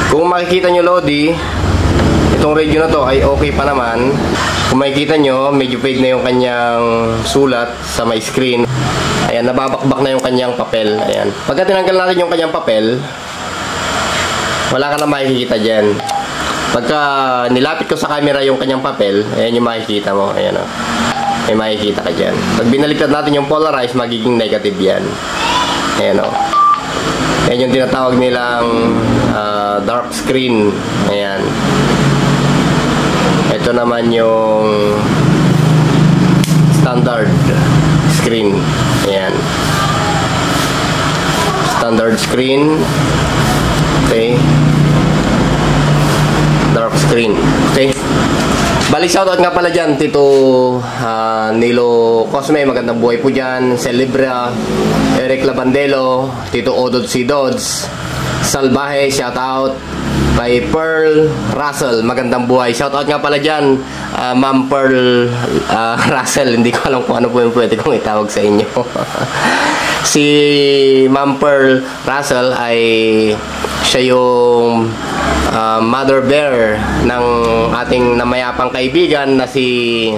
Kung makikita nyo, Lodi, itong radio na to ay okay pa naman. Kung makikita nyo, medyo fade na yung kanyang sulat sa may screen. Ayan, nababakbak na yung kanyang papel. Ayan. Pagka tinanggal natin yung kanyang papel, wala ka na makikita dyan. Pagka nilapit ko sa camera yung kanyang papel, ayan yung makikita mo. Ayan o. May makikita ka dyan. Pag binaliktad natin yung polarized, magiging negative yan. Ayan o. Ayan yung tinatawag nilang dark screen. Ayan. Ito naman yung standard screen. Ayan. Standard screen. Okay. Dark screen. Okay. Bali, shoutout nga pala dyan, Tito Nilo Cosme, magandang buhay po dyan. Celebra, Eric Labandelo, Tito Odod C. Dodds, Salvaje, shoutout. Kay Pearl Russell, magandang buhay. Shoutout nga pala dyan, Ma'am Pearl Russell. Hindi ko alam kung ano po yung pwede kong itawag sa inyo. Si Ma'am Pearl Russell ay siya yung mother bear ng ating namayapang kaibigan na si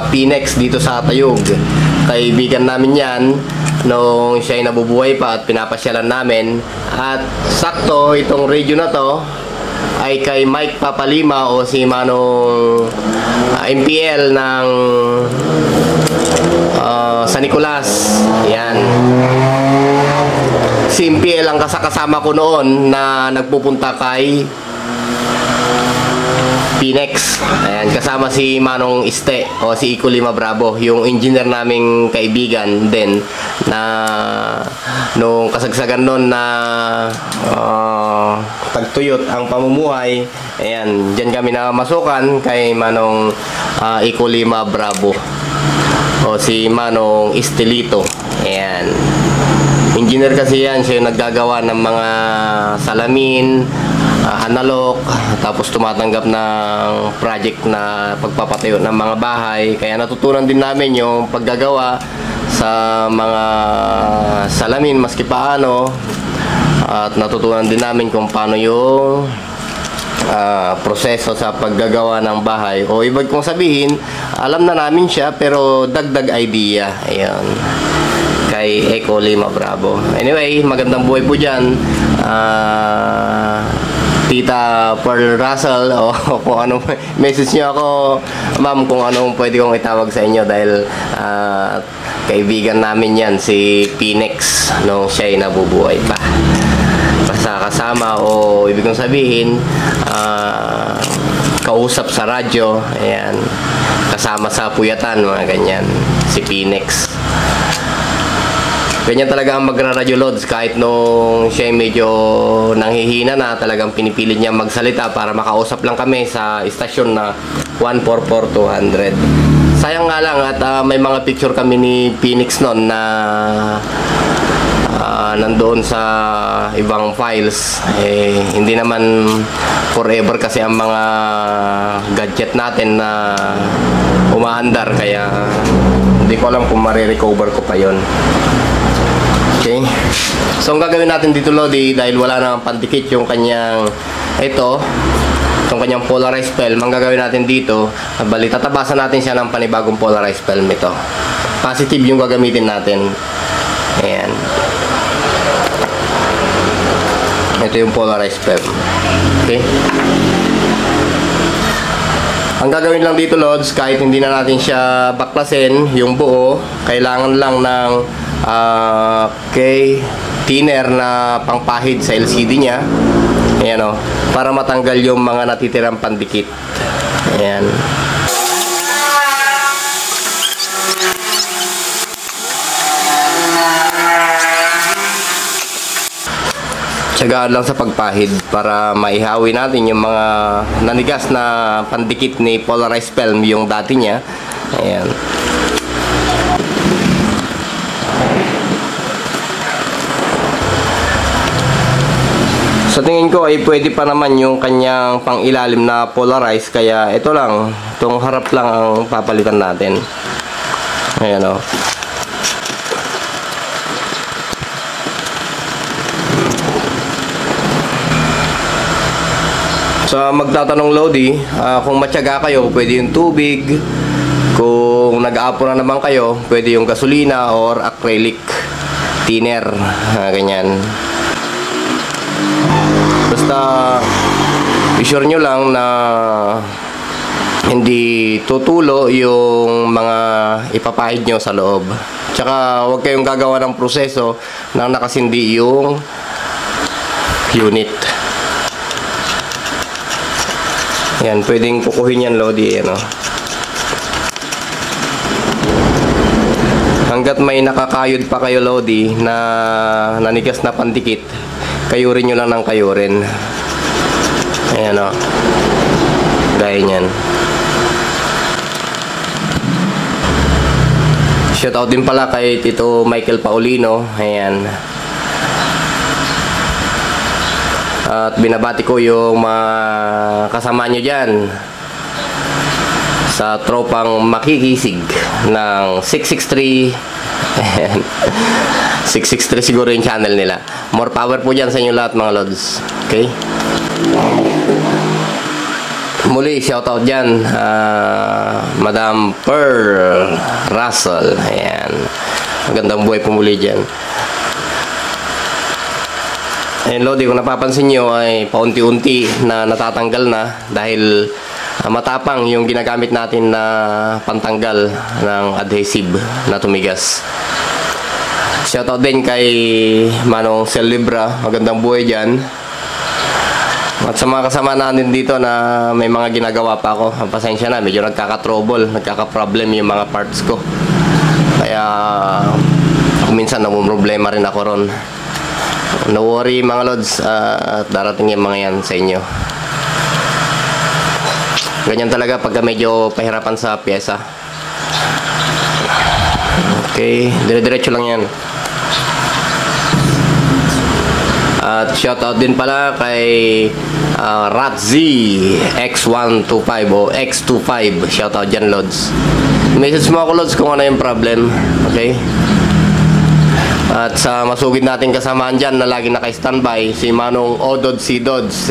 Pinex dito sa Tayug. Kaibigan namin yan nung siya ay nabubuhay pa at pinapasyalan namin. At sakto itong radio na to ay kay Mike Papalima o si Manong MPL ng San Nicolas. Yan. Si MPL ang kasama ko noon na nagpupunta kay Pinex. Ayan, kasama si Manong Iste o si Iko Lima Bravo, yung engineer naming kaibigan din na nung kasagsagan noon na tagtuyot ang pamumuhay. Ayan, dyan kami namasukan kay Manong Iko Lima Bravo o si Manong Estelito. Ayan. Engineer kasi yan, siya yung naggagawa ng mga salamin, analog, tapos tumatanggap ng project na pagpapatayo ng mga bahay. Kaya natutunan din namin yung paggagawa sa mga salamin maski paano. At natutunan din namin kung paano yung proseso sa paggagawa ng bahay. O ibig kong sabihin, alam na namin siya pero dagdag idea. Ayan. Kay Eko Lima Bravo. Anyway, magandang buhay po dyan. Tita Pearl Russell o kung anong message nyo ako, ma'am, kung anong pwede kong itawag sa inyo dahil kaibigan namin yan, si Pinex, nung siya ay nabubuhay pa. Basta kasama o ibig kong sabihin, kausap sa radyo, ayan, kasama sa puyatan, mga ganyan, si Pinex. Ganyan talaga ang magra-radio loads kahit nung siya medyo nanghihina na, talagang pinipilit niya magsalita para makausap lang kami sa istasyon na 144-200. Sayang nga lang at may mga picture kami ni Pinex noon na nandoon sa ibang files. Hindi naman forever kasi ang mga gadget natin na umaandar, kaya hindi ko alam kung marirecover ko pa yon. Okay. So ang gagawin natin dito, Lodi, dahil wala nang pandikit yung kanyang itong kanyang polarized film, ang gagawin natin dito, bali tatabasan natin siya ng panibagong polarized film ito. Positive yung gagamitin natin. Ayan. Ito yung polarized film. Okay. Ang gagawin lang dito, Lods, kahit hindi na natin siya baklasin yung buo, kailangan lang ng thinner na pangpahid sa LCD niya. Ayan o, para matanggal yung mga natitirang pandikit. Ayan. Tsagaan lang sa pagpahid para maihawi natin yung mga nanigas na pandikit ni polarized film, yung dati niya. Ayan. Sa tingin ko ay pwede pa naman yung kanyang pang-ilalim na polarized, kaya ito lang, itong harap lang ang papalitan natin. Ayan o. Sa magtatanong Lodi, kung matyaga kayo, pwede yung tubig. Kung nag-aapo na naman kayo, pwede yung gasolina or acrylic thinner, ganyan. Basta i-sure nyo lang na hindi tutulo yung mga ipapahid nyo sa loob. Tsaka huwag kayong gagawa ng proseso nang nakasindi yung unit. Yan, pwedeng kukuhin yan Lodi, ano. Hanggat may nakakayod pa kayo Lodi na nanigas na pandikit, kayurin nyo lang ng kayurin. Ayan o, gaya nyan. Shoutout din pala kay Tito Michael Paulino. Ayan. At binabati ko yung mga kasama nyo dyan sa tropang makikisig ng 663. Ayan. 663 siguro yung channel nila. More power po dyan sa inyo lahat mga lods. Okay? Muli, shoutout dyan Madam Pearl Russell. Ayan. Magandang buhay po muli dyan. Ayan Lodi, kung napapansin nyo ay paunti-unti na natatanggal na dahil matapang yung ginagamit natin na pantanggal ng adhesive na tumigas. Shoutout din kay Manong Celebra, magandang buhay dyan. At sa mga kasama natin dito na may mga ginagawa pa ako, pasensya na, medyo nagkaka-trouble, nagkaka-problem yung mga parts ko. Kaya minsan namumroblema rin ako ron. No worry mga lods, at darating yung mga yan sa inyo. Ganyan talaga pagka medyo pahirapan sa pyesa. Okay, dire-diretso lang yan. At shoutout din pala kay Ratzi X125 o X25. Shoutout dyan lods. Message mo ako lods kung ano yung problem. Okay? At sa masugid nating kasamaan dyan na lagi naka-standby, si Manong Odod Sidods.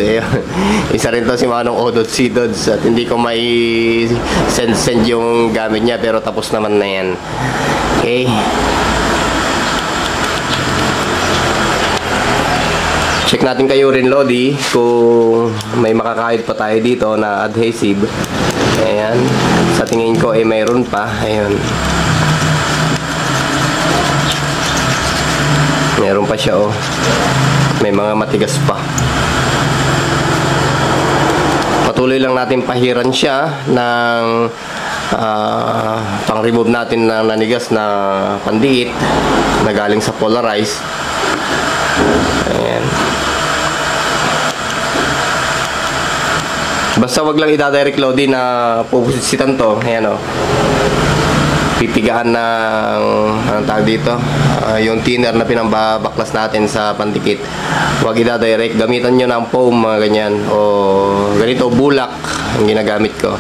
Isa rin to si Manong Odod Sidods. At hindi ko may send yung gamit niya, pero tapos naman na yan. Okay. Check natin kayo rin Lodi kung may makakahid pa tayo dito na adhesive. Ayan. Sa tingin ko ay mayroon pa. Ayan. Meron pa siya oh. May mga matigas pa. Patuloy lang natin pahiran siya ng pang-remove natin ng nanigas na pandiit na galing sa polarize. Ayan. Basta wag lang i-direct Lodi na pupusitan to. Ayan o. Pipigaan ng anong tawag dito, yung thinner na pinambabaklas natin sa pandikit. Wag i-direct. Gamitan nyo ng foam, mga ganyan. O ganito, bulak ang ginagamit ko.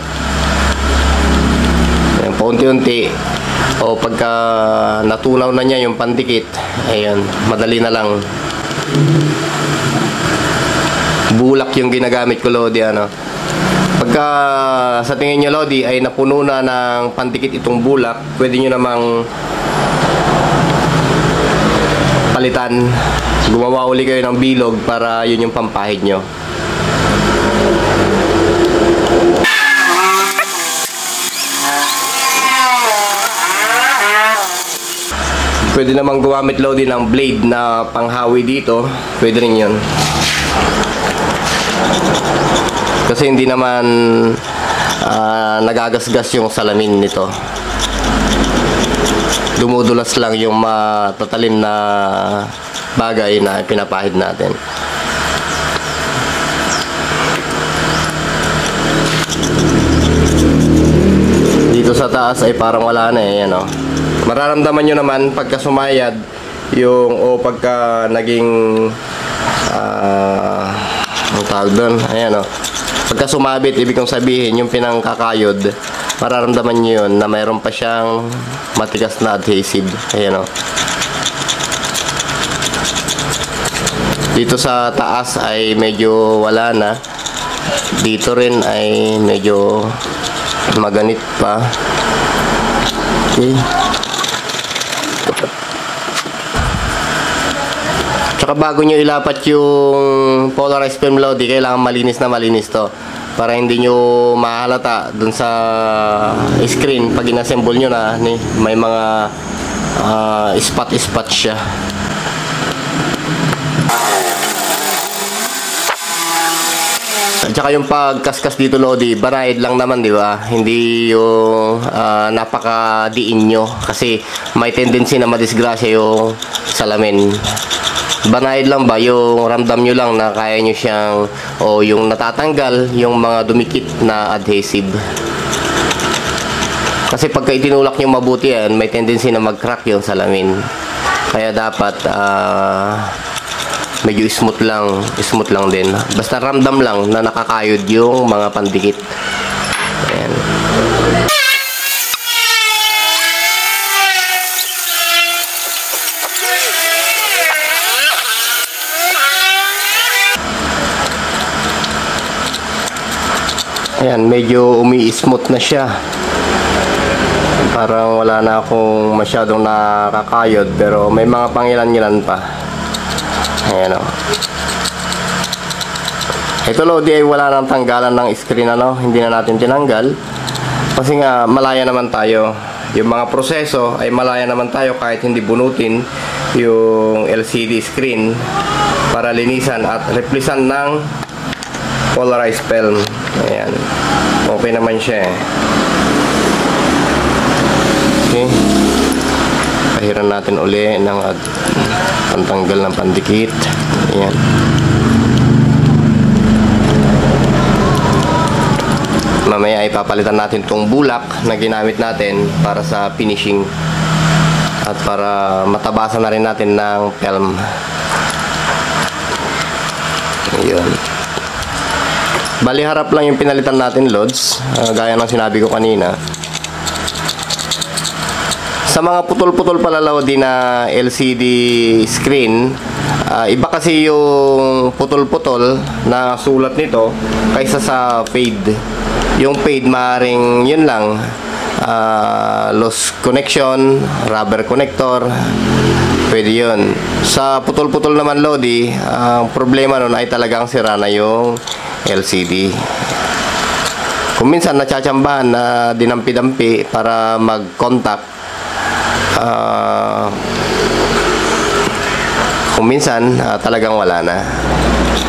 Ayan, paunti-unti. O pagka natunaw na niya yung pandikit, ayun, madali na lang. Bulak yung ginagamit ko Lodi, ano. Pagka sa tingin nyo Lodi ay napuno na ng pandikit itong bulak, pwede nyo namang palitan. Gumawa uli kayo ng bilog para yun yung pampahid nyo. Pwede namang gumamit Lodi ng blade na panghawi dito. Pwede rin yun. Kasi hindi naman nagagasgas yung salamin nito. Dumudulas lang yung matatalim na bagay na pinapahid natin. Dito sa taas ay parang wala na eh. Ano? Mararamdaman nyo naman pagka sumayad yung o pagka naging ang tawag doon, ayan o. Pagka sumabit, ibig kong sabihin, yung pinangkakayod, mararamdaman nyo yun na mayroon pa siyang matigas na adhesive. Ayan o. Dito sa taas ay medyo wala na. Dito rin ay medyo maganit pa. Okay. Tsaka bago nyo ilapat yung polarized film Lodi, kailangan malinis na malinis to para hindi nyo mahalata dun sa screen pag inassemble nyo na may mga spot siya. At saka yung pagkaskas dito Lodi, banayad lang naman, di ba? Hindi yung napakadiin nyo kasi may tendency na madisgrasya yung salamin. Banayad lang ba, yung ramdam nyo lang na kaya nyo siyang, o yung natatanggal yung mga dumikit na adhesive. Kasi pagka itinulak nyo mabuti yan, may tendency na mag-crack yung salamin. Kaya dapat medyo smooth lang din. Basta ramdam lang na nakakayod yung mga pandikit. Ayan. Ayan, medyo umi-smooth na siya. Parang wala na akong masyadong nakakayod, pero may mga pangilan-ngilan pa. Ayan o. Ito Lodi ay wala nang tanggalan ng screen, hindi na natin tinanggal. Kasi nga malaya naman tayo. Yung mga proseso ay malaya naman tayo kahit hindi bunutin yung LCD screen para linisan at replisan ng polarized film. Ayan. Okay naman siya eh. Okay. Pahiran natin uli ng pantanggal ng pandikit. Ayan. Mamaya ay papalitan natin itong bulak na ginamit natin para sa finishing at para matabasan na rin natin ng film. Ayan. Bali harap lang yung pinalitan natin Lods, gaya ng sinabi ko kanina. Sa mga putol-putol pala Lodi na LCD screen, iba kasi yung putol-putol na sulat nito kaysa sa fade. Yung fade maaaring yun lang, loose connection, rubber connector, pwede yun. Sa putol-putol naman Lodi, ang problema nun ay talagang sira na yung LCD. Kung minsan natsatsambahan na dinampi-dampi para mag-contact, kung minsan talagang wala na,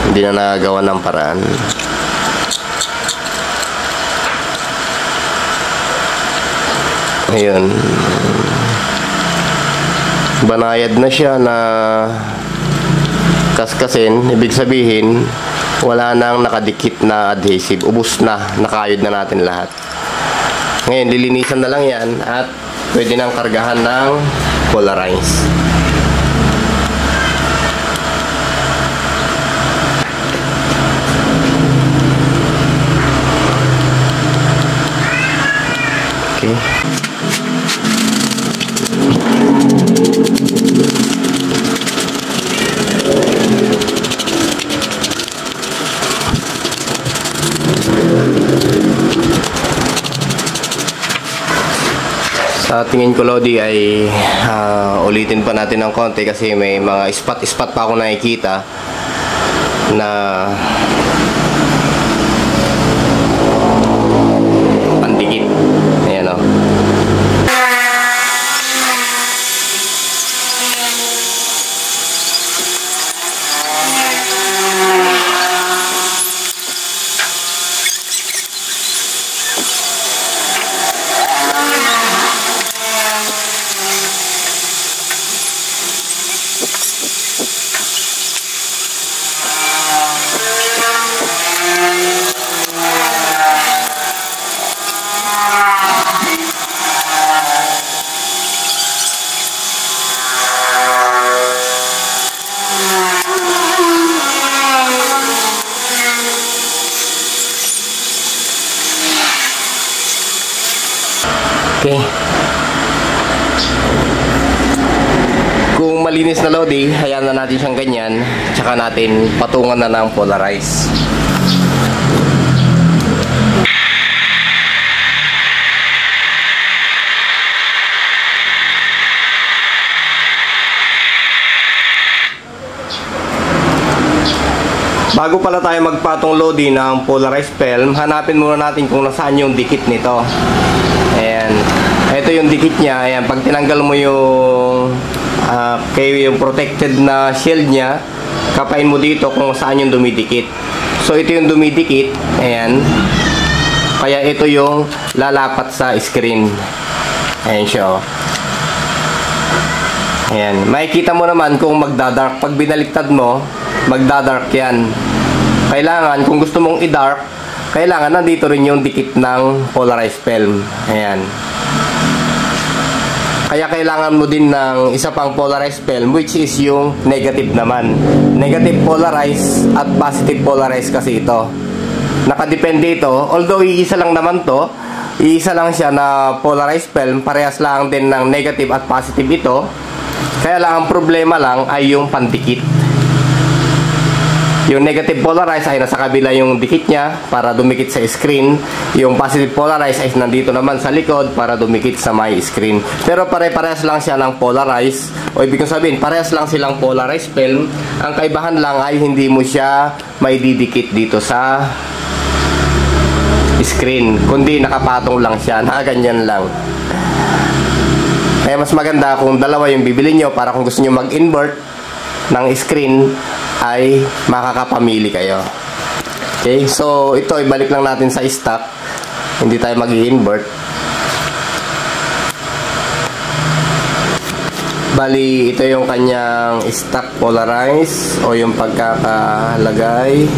hindi na nagagawa ng paraan. Ayun, banayad na siya na kaskasin, ibig sabihin wala nang nakadikit na adhesive, ubos na, nakayod na natin lahat. Ngayon lilinisan na lang yan at pwede nang kargahan ng polarize. Okay. Sa tingin ko Lodi ay ulitin pa natin ng konti kasi may mga spot pa ako nakikita na pandikit. Ayan o. Okay. Kung malinis na Lodi, hayaan na natin siyang ganyan. Tsaka natin patungan na ng polarize. bago pala tayo magpatong Lodi ng polarized film, hanapin muna natin kung nasaan yung dikit nito. Ayan. Ito yung dikit niya. Ayan. Pag tinanggal mo yung yung protected na shield niya, kapain mo dito kung saan yung dumidikit. So ito yung dumidikit. Ayan. Kaya ito yung lalapat sa screen. Ayan siya. Ayan. Makikita mo naman kung magdadark. Pag binaliktad mo, magdadark yan. Kailangan, kung gusto mong i-dark, kailangan nandito rin yung dikit ng polarized film. Ayan. Kaya kailangan mo din ng isa pang polarized film, which is yung negative naman. Negative polarized at positive polarized kasi ito. Nakadepende ito. Although iisa lang naman to, iisa lang siya na polarized film, parehas lang din ng negative at positive ito. Kaya lang ang problema lang ay yung pandikit. Yung negative polarized ay nasa kabila yung dikit niya para dumikit sa screen. Yung positive polarized ay nandito naman sa likod para dumikit sa my screen. Pero pare-parehas lang siya ng polarized. O ibig sabihin, parehas lang silang polarized film. Ang kaibahan lang ay hindi mo siya may didikit dito sa screen. Kundi nakapatong lang siya. Nakaganyan lang. Kaya mas maganda kung dalawa yung bibili nyo para kung gusto nyo mag-invert ng screen ay makakapamili kayo. Okay, so ito ibalik lang natin sa stock. Hindi tayo mag-i-invert. Bali, ito yung kanyang stock polarized o yung pagkakalagay.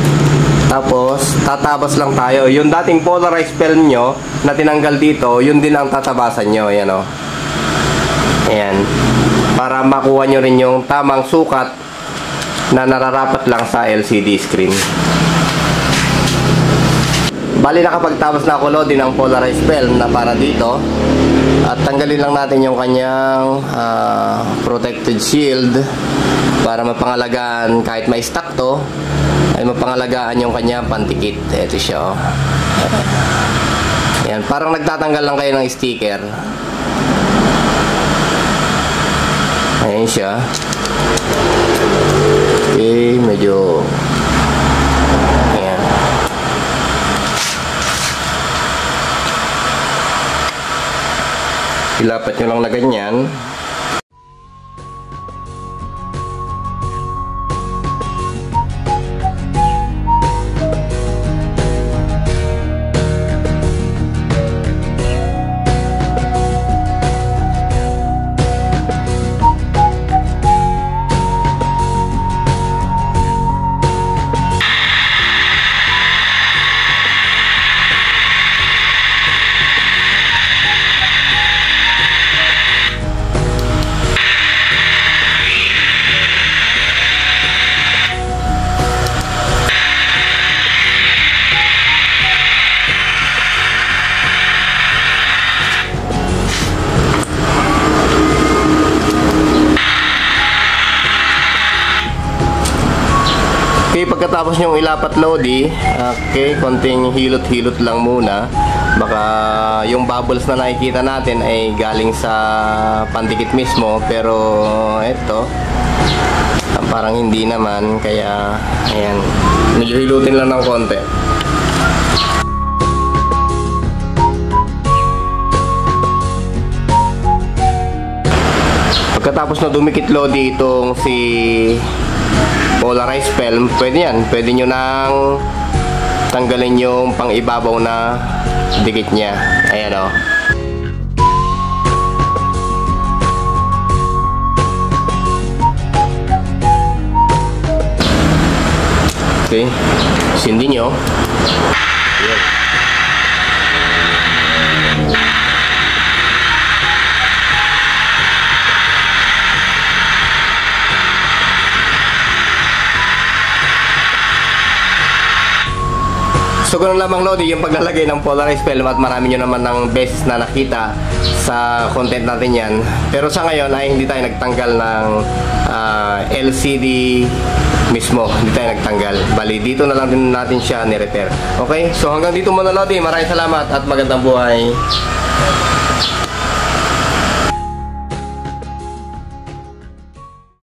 Tapos, tatabas lang tayo. Yung dating polarized film nyo na tinanggal dito, yun din ang tatabasan nyo. Ayan o. Ayan. Para makuha nyo rin yung tamang sukat na nararapat lang sa LCD screen. Bali, nakapagtapos na ako loadin ng polarized film na para dito. At tanggalin lang natin yung kanyang protected shield para mapangalagaan kahit may stock to ay mapangalagaan yung kanyang pandikit. Ito siya. Yan, parang nagtatanggal lang kayo ng sticker. Ayan siya. Okay, medyo ayan. Ilapat nyo lang na ganyan. Okay, pagkatapos nyong ilapat Lodi, okay, konting hilot-hilot lang muna. Baka yung bubbles na nakikita natin ay galing sa pandikit mismo, pero ito parang hindi naman, kaya ayan, medyo hilutin lang ng konti. Pagkatapos na dumikit Lodi itong si polarized film, pwede yan. Pwede nyo nang tanggalin yung pang ibabaw na dikit nya. Ayan o. Okay. Sindi nyo. Ayan. So ganun lamang Lodi yung paglalagay ng polarized film at marami nyo naman ng best na nakita sa content natin yan. Pero sa ngayon ay hindi tayo nagtanggal ng LCD mismo. Hindi tayo nagtanggal. Bali dito na lang din natin siya ni-repair. Okay? So hanggang dito muna Lodi. Maraming salamat at magandang buhay.